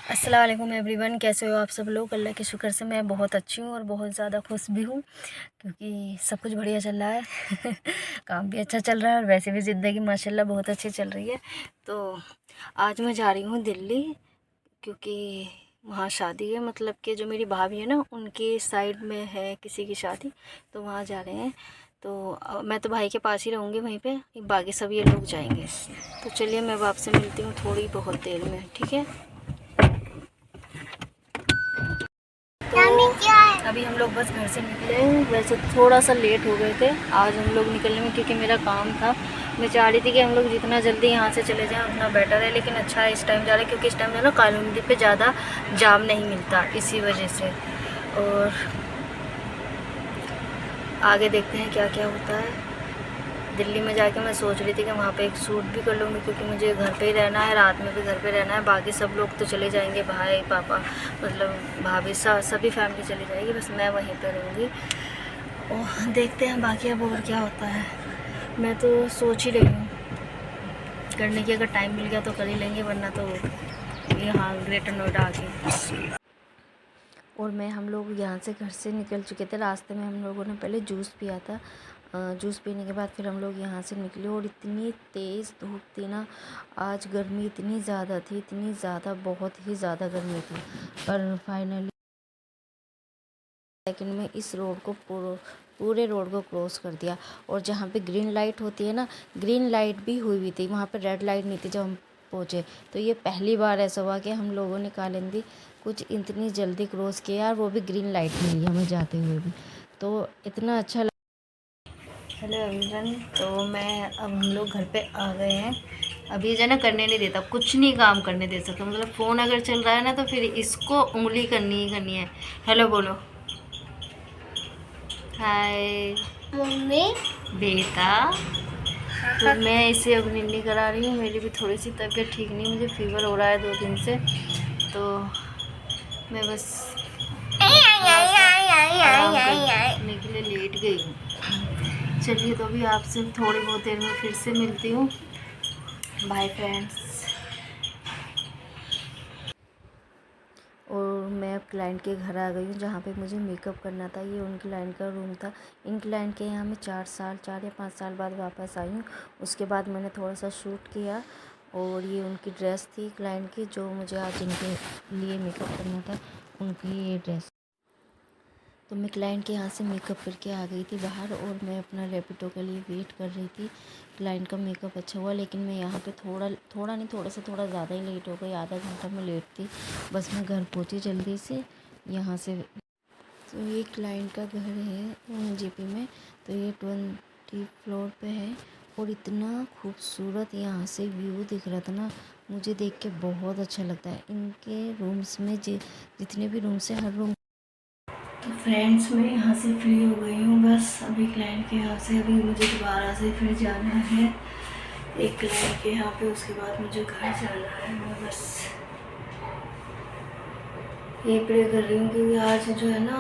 अस्सलाम वालेकुम एवरीवन, कैसे हो आप सब लोग। अल्लाह के शुक्र से मैं बहुत अच्छी हूँ और बहुत ज़्यादा खुश भी हूँ क्योंकि सब कुछ बढ़िया चल रहा है। काम भी अच्छा चल रहा है और वैसे भी ज़िंदगी माशाल्लाह बहुत अच्छी चल रही है। तो आज मैं जा रही हूँ दिल्ली क्योंकि वहाँ शादी है, मतलब कि जो मेरी भाभी है ना उनकी साइड में है किसी की शादी, तो वहाँ जा रहे हैं। तो मैं तो भाई के पास ही रहूँगी वहीं पे, बाकी सब ये लोग जाएंगे। तो चलिए मैं अब आपसे मिलती हूँ थोड़ी बहुत देर में, ठीक है। अभी हम लोग बस घर से निकले, वैसे थोड़ा सा लेट हो गए थे आज हम लोग निकलने में क्योंकि मेरा काम था। मैं चाह रही थी कि हम लोग जितना जल्दी यहाँ से चले जाएं उतना बेटर है, लेकिन अच्छा है इस टाइम जा रहे हैं क्योंकि इस टाइम जो है ना कालूंदी पे ज़्यादा जाम नहीं मिलता, इसी वजह से। और आगे देखते हैं क्या क्या होता है। दिल्ली में जाके मैं सोच रही थी कि वहाँ पे एक सूट भी कर लूँगी क्योंकि मुझे घर पे ही रहना है, रात में भी घर पे रहना है। बाकी सब लोग तो चले जाएंगे, भाई पापा मतलब भाभी सभी फैमिली चली जाएगी, बस मैं वहीं पे रहूँगी। और देखते हैं बाकी अब और क्या होता है। मैं तो सोच ही रही हूँ करने की, अगर टाइम मिल गया तो कर ही लेंगे, वरना तो यहाँ ग्रेटर नोएडा आके। और हम लोग यहाँ से घर से निकल चुके थे, रास्ते में हम लोगों ने पहले जूस पिया था। जूस पीने के बाद फिर हम लोग यहाँ से निकले और इतनी तेज़ धूप थी ना, आज गर्मी इतनी ज़्यादा थी, इतनी ज़्यादा, बहुत ही ज़्यादा गर्मी थी। पर फाइनली सेकंड में इस रोड को पूरे रोड को क्रॉस कर दिया। और जहाँ पे ग्रीन लाइट होती है ना, ग्रीन लाइट भी हुई थी, वहाँ पे रेड लाइट नहीं थी जब हम पहुँचे। तो ये पहली बार ऐसा हुआ कि हम लोगों ने कालिंदी कुछ इतनी जल्दी क्रॉस किया, और वो भी ग्रीन लाइट मिली हमें जाते हुए भी, तो इतना अच्छा लगा। हेलो एवरीवन, तो मैं अब हम लोग घर पे आ गए हैं। अभी जो है ना करने नहीं देता, कुछ नहीं काम करने दे सकता, मतलब फ़ोन अगर चल रहा है ना तो फिर इसको उंगली करनी ही करनी है। हेलो बोलो, हाय मम्मी बेटा। तो मैं इसे अब निन्नी करा रही हूँ, मेरी भी थोड़ी सी तबीयत ठीक नहीं, मुझे फीवर हो रहा है 2 दिन से, तो मैं बस करने के लिए लेट गई हूँ। चलिए, तो अभी आपसे थोड़ी बहुत देर में फिर से मिलती हूँ। Bye friends. और मैं अब क्लाइंट के घर आ गई हूँ जहाँ पे मुझे मेकअप करना था। ये उनकी क्लाइंट का रूम था। इन क्लाइंट के यहाँ मैं 4 या 5 साल बाद वापस आई हूँ। उसके बाद मैंने थोड़ा सा शूट किया, और ये उनकी ड्रेस थी क्लाइंट की, जो मुझे आज इनके लिए मेकअप करना था, उनकी ये ड्रेस। तो मैं क्लाइंट के यहाँ से मेकअप करके आ गई थी बाहर, और मैं अपना रैपिडो के लिए वेट कर रही थी। क्लाइंट का मेकअप अच्छा हुआ, लेकिन मैं यहाँ पे थोड़ा ज़्यादा ही लेट हो गई, आधा घंटा मैं लेट थी। बस मैं घर पहुँची जल्दी से यहाँ से। तो ये क्लाइंट का घर है जीपी में, तो ये 20 फ्लोर पे है, और इतना खूबसूरत यहाँ से व्यू दिख रहा था ना, मुझे देख के बहुत अच्छा लगता है। इनके रूम्स में जितने भी रूम्स हैं, हर रूम। तो फ्रेंड्स, मैं यहाँ से फ्री हो गई हूँ, बस अभी क्लाइंट के यहाँ से अभी मुझे दोबारा से फिर जाना है एक क्लाइंट के यहाँ पे, उसके बाद मुझे घर जाना है। मैं बस ये प्रे कर रही हूँ क्योंकि आज जो है ना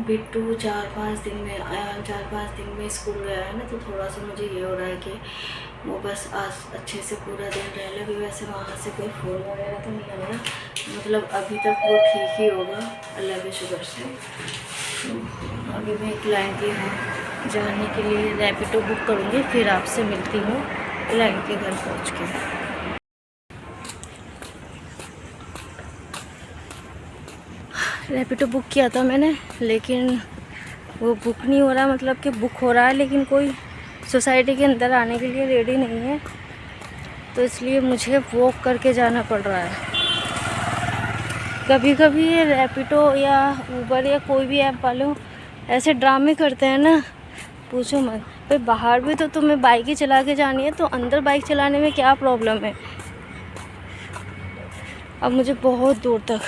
बिट्टू 4-5 दिन में स्कूल गया है ना, तो थोड़ा सा मुझे ये हो रहा है कि वो बस आज अच्छे से पूरा दिन रह ले। भी वैसे वहाँ से कोई फोन वगैरह तो नहीं आ रहा, मतलब अभी तक वो ठीक ही होगा अल्लाह के शुक्र से। तो अभी मैं क्लाइंट के यहाँ जाने के लिए रैपिडो बुक करूँगी, फिर आपसे मिलती हूँ क्लाइंट के घर पहुँच के। रैपिडो बुक किया था मैंने, लेकिन वो बुक नहीं हो रहा, मतलब कि बुक हो रहा है लेकिन कोई सोसाइटी के अंदर आने के लिए रेडी नहीं है, तो इसलिए मुझे वॉक करके जाना पड़ रहा है। कभी कभी ये रैपिडो या ऊबर या कोई भी ऐप वाले ऐसे ड्रामे करते हैं ना, पूछो मत। भाई बाहर भी तो तुम्हें बाइक ही चला के जानी है, तो अंदर बाइक चलाने में क्या प्रॉब्लम है। अब मुझे बहुत दूर तक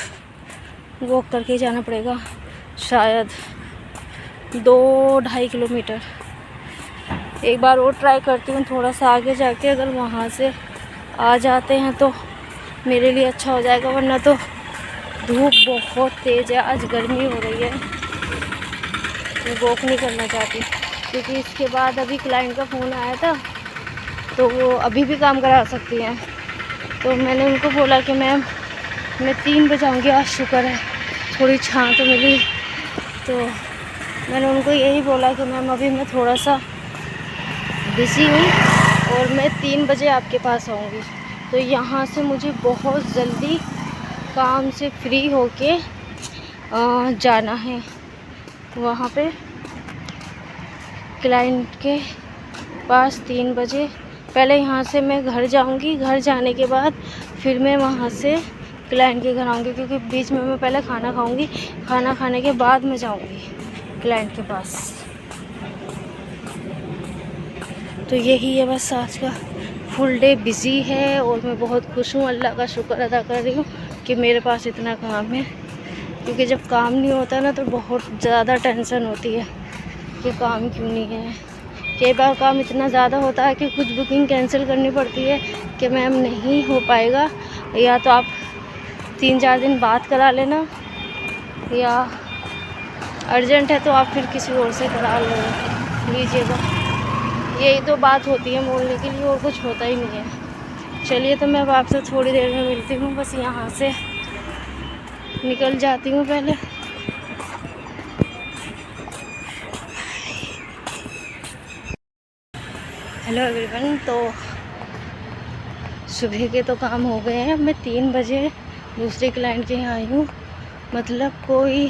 वॉक करके जाना पड़ेगा, शायद 2-2.5 किलोमीटर। एक बार और ट्राई करती हूँ थोड़ा सा आगे जाके, अगर वहाँ से आ जाते हैं तो मेरे लिए अच्छा हो जाएगा, वरना तो धूप बहुत तेज़ है, आज गर्मी हो रही है। मैं वॉक नहीं करना चाहती क्योंकि इसके बाद अभी क्लाइंट का फ़ोन आया था, तो वो अभी भी काम करा सकती हैं। तो मैंने उनको बोला कि मैम मैं 3 बजे आऊँगी। आज शुक्र है थोड़ी छाँव तो मिली। तो मैंने उनको यही बोला कि मैम अभी मैं थोड़ा सा बिज़ी हूँ और मैं 3 बजे आपके पास आऊँगी। तो यहाँ से मुझे बहुत जल्दी काम से फ्री होके जाना है वहाँ पे क्लाइंट के पास 3 बजे। पहले यहाँ से मैं घर जाऊँगी, घर जाने के बाद फिर मैं वहाँ से क्लाइंट के घर आऊँगी, क्योंकि बीच में मैं पहले खाना खाऊँगी, खाना खाने के बाद मैं जाऊँगी क्लाइंट के पास। तो यही है बस, आज का फुल डे बिज़ी है और मैं बहुत खुश हूँ। अल्लाह का शुक्र अदा कर रही हूँ कि मेरे पास इतना काम है, क्योंकि जब काम नहीं होता ना तो बहुत ज़्यादा टेंशन होती है कि काम क्यों नहीं है। कई बार काम इतना ज़्यादा होता है कि कुछ बुकिंग कैंसिल करनी पड़ती है कि मैम नहीं हो पाएगा, या तो आप 3-4 दिन बाद करा लेना, या अर्जेंट है तो आप फिर किसी और से करा लीजिएगा। यही तो बात होती है बोलने के लिए, और कुछ होता ही नहीं है। चलिए, तो मैं अब आपसे थोड़ी देर में मिलती हूँ। बस यहाँ से निकल जाती हूँ पहले। हेलो एवरीवन, तो सुबह के तो काम हो गए हैं। मैं 3 बजे दूसरे क्लाइंट के यहाँ आई हूँ। मतलब कोई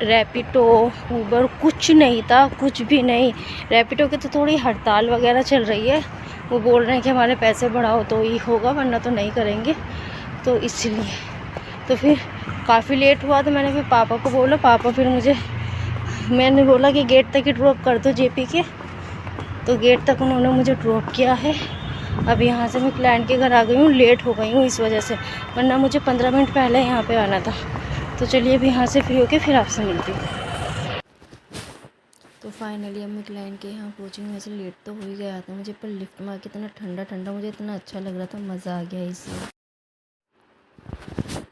रैपिडो उबर कुछ नहीं था, कुछ भी नहीं। रैपिडो की तो थोड़ी हड़ताल वगैरह चल रही है, वो बोल रहे हैं कि हमारे पैसे बढ़ाओ तो ही होगा, वरना तो नहीं करेंगे। तो इसलिए तो फिर काफ़ी लेट हुआ। तो मैंने फिर पापा को बोला, पापा फिर मैंने बोला कि गेट तक ही ड्रॉप कर दो जेपी के। तो गेट तक उन्होंने मुझे ड्रॉप किया है। अब यहाँ से मैं क्लाइंट के घर आ गई हूँ, लेट हो गई हूँ इस वजह से, वरना मुझे 15 मिनट पहले यहाँ पे आना था। तो चलिए अभी यहाँ से फ्री होके फिर आपसे मिलती हूँ। तो फाइनली अब मैं क्लाइंट के यहाँ पहुँची हूँ। वैसे लेट तो हो ही गया था मुझे, पर लिफ्ट में आके इतना ठंडा ठंडा मुझे इतना अच्छा लग रहा था, मज़ा आ गया इसलिए।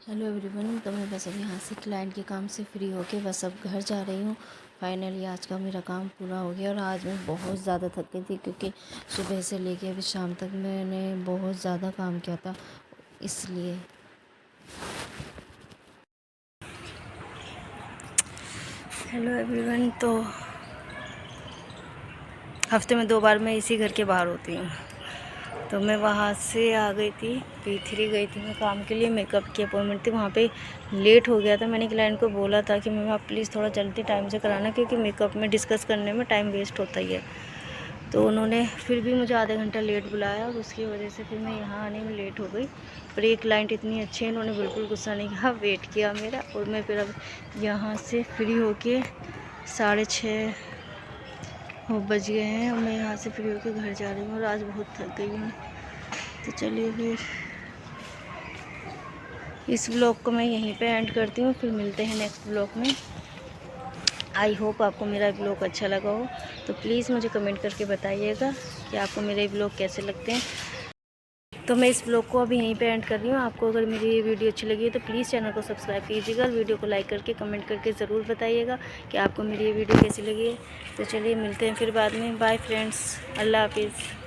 हेलो एवरीवन, तो मैं बस अब यहाँ से क्लाइंट के काम से फ्री होके बस अब घर जा रही हूँ। फाइनली आज का मेरा काम पूरा हो गया। और आज मैं बहुत ज़्यादा थक गई थी, क्योंकि सुबह से लेके अभी शाम तक मैंने बहुत ज़्यादा काम किया था, इसलिए। हेलो एवरीवन, तो हफ्ते में 2 बार मैं इसी घर के बाहर होती हूँ। तो मैं वहाँ से आ गई थी, P3 गई थी मैं काम के लिए। मेकअप की अपॉइंटमेंट थी, वहाँ पे लेट हो गया था। मैंने क्लाइंट को बोला था कि मैम आप प्लीज़ थोड़ा जल्दी टाइम से कराना, क्योंकि मेकअप में डिस्कस करने में टाइम वेस्ट होता ही है। तो उन्होंने फिर भी मुझे आधा घंटा लेट बुलाया, और उसकी वजह से फिर मैं यहाँ आने में लेट हो गई। पर ये क्लाइंट इतनी अच्छी है, इन्होंने बिल्कुल गुस्सा नहीं किया, वेट किया मेरा। और मैं फिर अब यहाँ से फ्री होके 6:30 बज गए हैं, और मैं यहाँ से फ्री होकर घर जा रही हूँ। और आज बहुत थक गई हूँ। तो चलिए फिर इस ब्लॉग को मैं यहीं पे एंड करती हूँ, फिर मिलते हैं नेक्स्ट ब्लॉग में। आई होप आपको मेरा ब्लॉग अच्छा लगा हो, तो प्लीज़ मुझे कमेंट करके बताइएगा कि आपको मेरे ब्लॉग कैसे लगते हैं। तो मैं इस ब्लॉग को अभी यहीं पे एंड कर रही हूँ। आपको अगर मेरी ये वीडियो अच्छी लगी है तो प्लीज़ चैनल को सब्सक्राइब कीजिएगा, वीडियो को लाइक करके कमेंट करके ज़रूर बताइएगा कि आपको मेरी ये वीडियो कैसी लगी है। तो चलिए मिलते हैं फिर बाद में। बाय फ्रेंड्स, अल्लाह हाफिज़।